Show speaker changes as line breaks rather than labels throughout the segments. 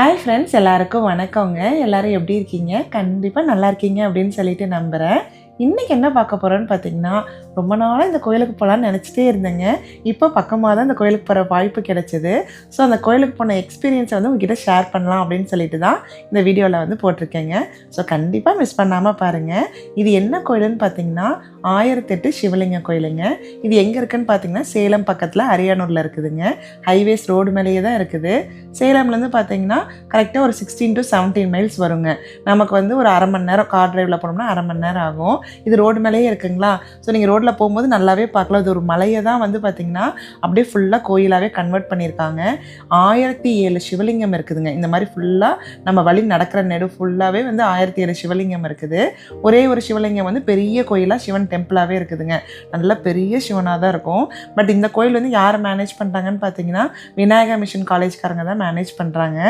Hi friends, எல்லாருக்கும் வணக்கங்க. எல்லாரும் எப்படி இருக்கீங்க? கண்டிப்பாக நல்லா இருக்கீங்க அப்படின்னு சொல்லிட்டு நம்புகிறேன். இன்றைக்கி என்ன பார்க்க போகிறோன்னு பார்த்தீங்கன்னா, ரொம்ப நாளாக இந்த கோயிலுக்கு போகலான்னு நினச்சிட்டே இருந்தேங்க. இப்போ பக்கமாக தான் இந்த கோயிலுக்கு போகிற வாய்ப்பு கிடைச்சிது. ஸோ அந்த கோயிலுக்கு போன எக்ஸ்பீரியன்ஸை வந்து உங்ககிட்ட ஷேர் பண்ணலாம் அப்படின்னு சொல்லிட்டு தான் இந்த வீடியோவில் வந்து போட்டிருக்கேங்க. ஸோ கண்டிப்பாக மிஸ் பண்ணாமல் பாருங்கள். இது என்ன கோயிலுன்னு பார்த்தீங்கன்னா 1008 சிவலிங்க கோயிலுங்க. இது எங்கே இருக்குதுன்னு பார்த்தீங்கன்னா சேலம் பக்கத்தில் அரியானூரில் இருக்குதுங்க. ஹைவேஸ் ரோடு மேலேயே தான் இருக்குது. சேலம்லேருந்து பார்த்தீங்கன்னா கரெக்டாக ஒரு 16 to 17 மைல்ஸ் வருங்க. நமக்கு வந்து ஒரு அரை மணி நேரம் கார் டிரைவில் போனோம்னா அரை மணி நேரம் ஆகும். இது ரோடு மேலேயே இருக்குங்களா. ஸோ நீங்கள் ரோட்டில் போகும்போது நல்லாவே பார்க்கலாம். இது ஒரு மலையை தான் வந்து பார்த்திங்கன்னா அப்படியே ஃபுல்லாக கோயிலாகவே கன்வெர்ட் பண்ணியிருக்காங்க. 1007 சிவலிங்கம் இருக்குதுங்க. இந்த மாதிரி ஃபுல்லாக நம்ம வழி நடக்கிற நெடு ஃபுல்லாகவே வந்து 1007 சிவலிங்கம் இருக்குது. ஒரே ஒரு சிவலிங்கம் வந்து பெரிய கோயிலாக சிவன் டெம்பிளாகவே இருக்குதுங்க. நல்லா பெரிய சிவனாக தான் இருக்கும். பட் இந்த கோயில் வந்து யார் மேனேஜ் பண்ணுறாங்கன்னு பார்த்தீங்கன்னா விநாயகா மிஷன் காலேஜ்காரங்க தான் மேனேஜ் பண்ணுறாங்க.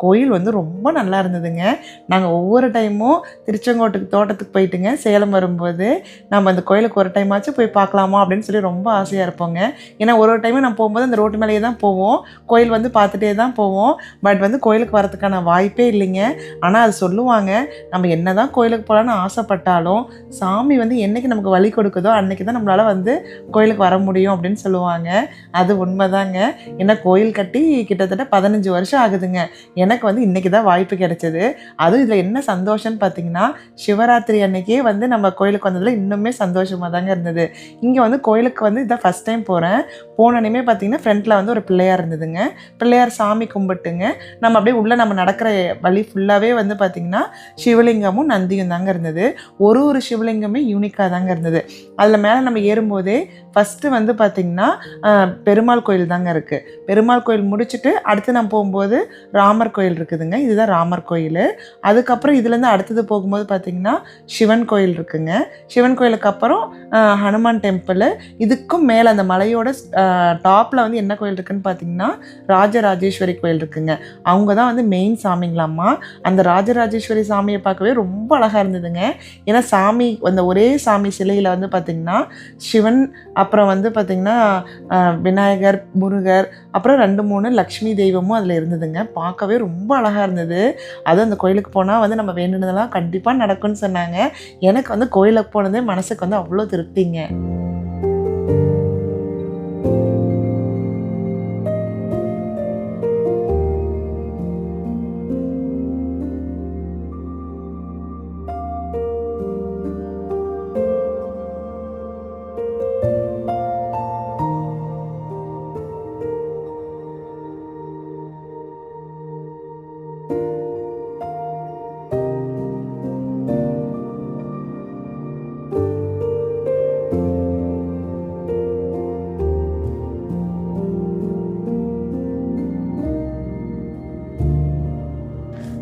கோயில் வந்து ரொம்ப நல்லா இருந்ததுங்க. நாங்கள் ஒவ்வொரு டைமும் திருச்செங்கோட்டுக்கு தோட்டத்துக்கு போயிட்டுங்க சேலம் வரும்போது நம்ம அந்த கோயிலுக்கு ஒரு டைமாச்சும் போய் பார்க்கலாமா அப்படின்னு சொல்லி ரொம்ப ஆசையாக இருப்போங்க. ஏன்னா ஒரு டைமும் நம்ம போகும்போது அந்த ரோட்டு மேலேயே தான் போவோம். கோயில் வந்து பார்த்துட்டே தான் போவோம். பட் வந்து கோயிலுக்கு வரதுக்கான வாய்ப்பே இல்லைங்க. ஆனால் அது சொல்லுவாங்க, நம்ம என்ன தான் கோயிலுக்கு போகலான்னு ஆசைப்பட்டாலும் சாமி வந்து என்றைக்கு நமக்கு வழி கொடுக்குதோ அன்றைக்கி தான் நம்மளால் வந்து கோயிலுக்கு வர முடியும் அப்படின்னு சொல்லுவாங்க. அது உண்மைதாங்க. ஏன்னா கோயில் கட்டி கிட்டத்தட்ட 15 வருஷம் ஆகுதுங்க. எனக்கு வந்து இன்றைக்கி தான் வாய்ப்பு கிடைச்சது. அதுவும் இதில் என்ன சந்தோஷம்னு பார்த்தீங்கன்னா சிவராத்திரி அன்னைக்கே வந்து நம்ம கோயிலுக்கு வந்ததில் இன்னுமே சந்தோஷமாக தாங்க இருந்தது. இங்கே வந்து கோயிலுக்கு வந்து இதான் ஃபஸ்ட் டைம் போகிறேன். போனோன்னே பார்த்தீங்கன்னா ஃப்ரண்ட்டில் வந்து ஒரு பிள்ளையார் இருந்ததுங்க. பிள்ளையார் சாமி கும்பிட்டுங்க நம்ம அப்படியே உள்ளே நம்ம நடக்கிற வழி ஃபுல்லாகவே வந்து பார்த்திங்கன்னா சிவலிங்கமும் நந்தியும் தாங்க இருந்தது. ஒரு சிவலிங்கமே யூனிக்காக தாங்க இருந்தது. அதில் மேலே நம்ம ஏறும்போதே ஃபஸ்ட்டு வந்து பார்த்திங்கன்னா பெருமாள் கோயில் தாங்க இருக்குது. பெருமாள் கோயில் முடிச்சுட்டு அடுத்து நம்ம போகும்போது ராமர் கோயில் இருக்குதுங்க. இதுதான் ராமர் கோயில். அதுக்கப்புறம் இதுலேருந்து அடுத்தது போகும்போது பார்த்திங்கன்னா சிவன் கோயில் இருக்குங்க. சிவன் கோயிலுக்கு அப்புறம் ஹனுமான் டெம்பிள். இதுக்கும் மேலே அந்த மலையோட டாப்பில் வந்து என்ன கோயில் இருக்குதுன்னு பார்த்திங்கன்னா ராஜராஜேஸ்வரி கோயில் இருக்குங்க. அவங்க தான் வந்து மெயின் சாமிங்களாம்மா. அந்த ராஜராஜேஸ்வரி சாமியை பார்க்கவே ரொம்ப அழகாக இருந்ததுங்க. ஏன்னா சாமி அந்த ஒரே சாமி சிலையில் வந்து பார்த்திங்கன்னா சிவன், அப்புறம் வந்து பார்த்திங்கன்னா விநாயகர், முருகர், அப்புறம் 2-3 லக்ஷ்மி தெய்வமும் அதில் இருந்ததுங்க. பார்க்கவே ரொம்ப அழகாக இருந்தது. அதுவும் அந்த கோயிலுக்கு போனால் வந்து நம்ம வேண்டுனதெல்லாம் கண்டிப்பாக நடக்கும்னு சொன்னாங்க. எனக்கு வந்து கோயிலுக்கு போனதே மனசுக்கு வந்து அவ்வளோ திருப்திங்க.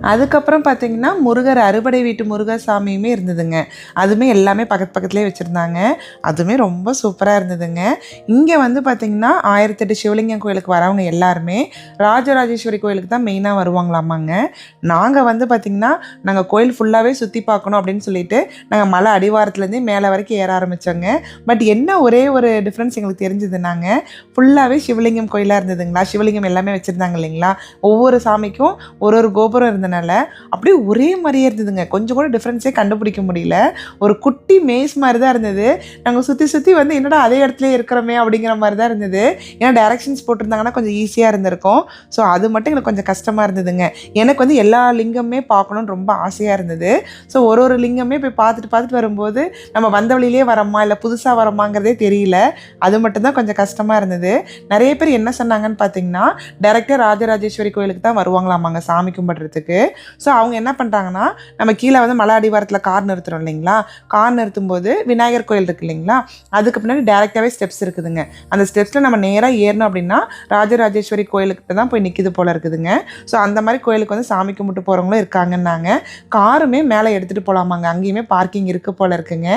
அதுக்கப்புறம் பார்த்திங்கன்னா முருகர் அறுபடை வீட்டு முருகர் சாமியுமே இருந்ததுங்க. அதுவுமே எல்லாமே பக்கத்துலேயே வச்சுருந்தாங்க. அதுவுமே ரொம்ப சூப்பராக இருந்ததுங்க. இங்கே வந்து பார்த்திங்கன்னா 1008 சிவலிங்கம் கோயிலுக்கு வரவங்க எல்லாருமே ராஜராஜேஸ்வரி கோயிலுக்கு தான் மெயினாக வருவாங்களாமாங்க. நாங்கள் வந்து பார்த்திங்கன்னா நாங்கள் கோயில் ஃபுல்லாகவே சுற்றி பார்க்கணும் அப்படின்னு சொல்லிட்டு நாங்கள் மலை அடிவாரத்துலேருந்தே மேலே வரைக்கும் ஏற ஆரம்பித்தோங்க. பட் என்ன ஒரே ஒரு டிஃப்ரென்ஸ் எங்களுக்கு தெரிஞ்சதுனாங்க, ஃபுல்லாகவே சிவலிங்கம் கோயிலாக இருந்ததுங்களா. சிவலிங்கம் எல்லாமே வச்சுருந்தாங்க இல்லைங்களா. ஒவ்வொரு சாமிக்கும் ஒரு கோபுரம் இருந்தனால அப்படியே ஒரே மாதிரியே இருந்ததுங்க. கொஞ்சம் கூட டிஃப்ரென்ஸே கண்டுபிடிக்க முடியல. ஒரு குட்டி மேஸ் மாதிரி தான் இருந்தது. நாங்கள் சுற்றி வந்து என்னடா அதே இடத்துல இருக்கிறோமே அப்படிங்கிற மாதிரி தான் இருந்தது. ஏன்னா டைரக்ஷன்ஸ் போட்டிருந்தாங்கன்னா கொஞ்சம் ஈஸியாக இருந்திருக்கும். ஸோ அது மட்டும் எனக்கு கொஞ்சம் கஷ்டமாக இருந்ததுங்க. எனக்கு வந்து எல்லா லிங்கமே பார்க்கணுன்னு ரொம்ப ஆசையாக இருந்தது. ஸோ ஒரு லிங்கமே போய் பார்த்துட்டு வரும்போது நம்ம வந்த வழியிலே வரமா இல்லை புதுசாக வரமாங்கிறதே தெரியல. அது மட்டும்தான் கொஞ்சம் கஷ்டமாக இருந்தது. நிறைய பேர் என்ன சொன்னாங்கன்னு பார்த்தீங்கன்னா டைரெக்டாக ராஜராஜேஸ்வரி கோயிலுக்கு தான் வருவாங்களாமாங்க சாமி கும்பிட்றதுக்கு. ஸோ அவங்க என்ன பண்ணுறாங்கன்னா நம்ம கீழே வந்து மலை அடிவாரத்தில் கார் நிறுத்துறோம் இல்லைங்களா. கார் நிறுத்தும்போது விநாயகர் கோயில் இருக்குது இல்லைங்களா, அதுக்கு பின்னாடி டேரெக்டாகவே ஸ்டெப்ஸ் இருக்குதுங்க. அந்த ஸ்டெப்ஸில் நம்ம நேராக ஏறணும் அப்படின்னா ராஜராஜேஸ்வரி கோயிலுக்கிட்ட தான் போய் நிற்கிது போல் இருக்குதுங்க. ஸோ அந்த மாதிரி கோயிலுக்கு வந்து சாமி கும்பிட்டு போகிறவங்களும் இருக்காங்கன்னாங்க. காருமே மேலே எடுத்துகிட்டு போகலாமாங்க. அங்கேயுமே பார்க்கிங் இருக்குது போல் இருக்குங்க.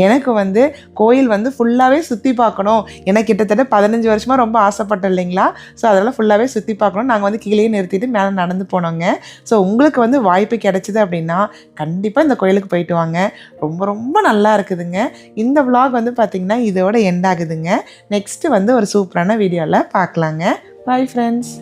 எனக்கு வந்து கோயில் வந்து ஃபுல்லாகவே சுற்றி பார்க்கணும். எனக்கு கிட்டத்தட்ட 15 வருஷமாக ரொம்ப ஆசைப்பட்டேன் இல்லைங்களா. ஸோ அதெல்லாம் ஃபுல்லாகவே சுற்றி பார்க்கணும். நாங்கள் வந்து கீழே நிறுத்திட்டு மேலே நடந்து போனோங்க. ஸோ உங்களுக்கு வந்து வாய்ப்பு கிடைச்சிது அப்படின்னா கண்டிப்பாக இந்த கோயிலுக்கு போயிட்டு வாங்க. ரொம்ப ரொம்ப நல்லா இருக்குதுங்க. இந்த vlog வந்து பார்த்திங்கன்னா இதோட எண்ட் ஆகுதுங்க. நெக்ஸ்ட்டு வந்து ஒரு சூப்பரான வீடியோவில் பார்க்கலாங்க. Bye friends.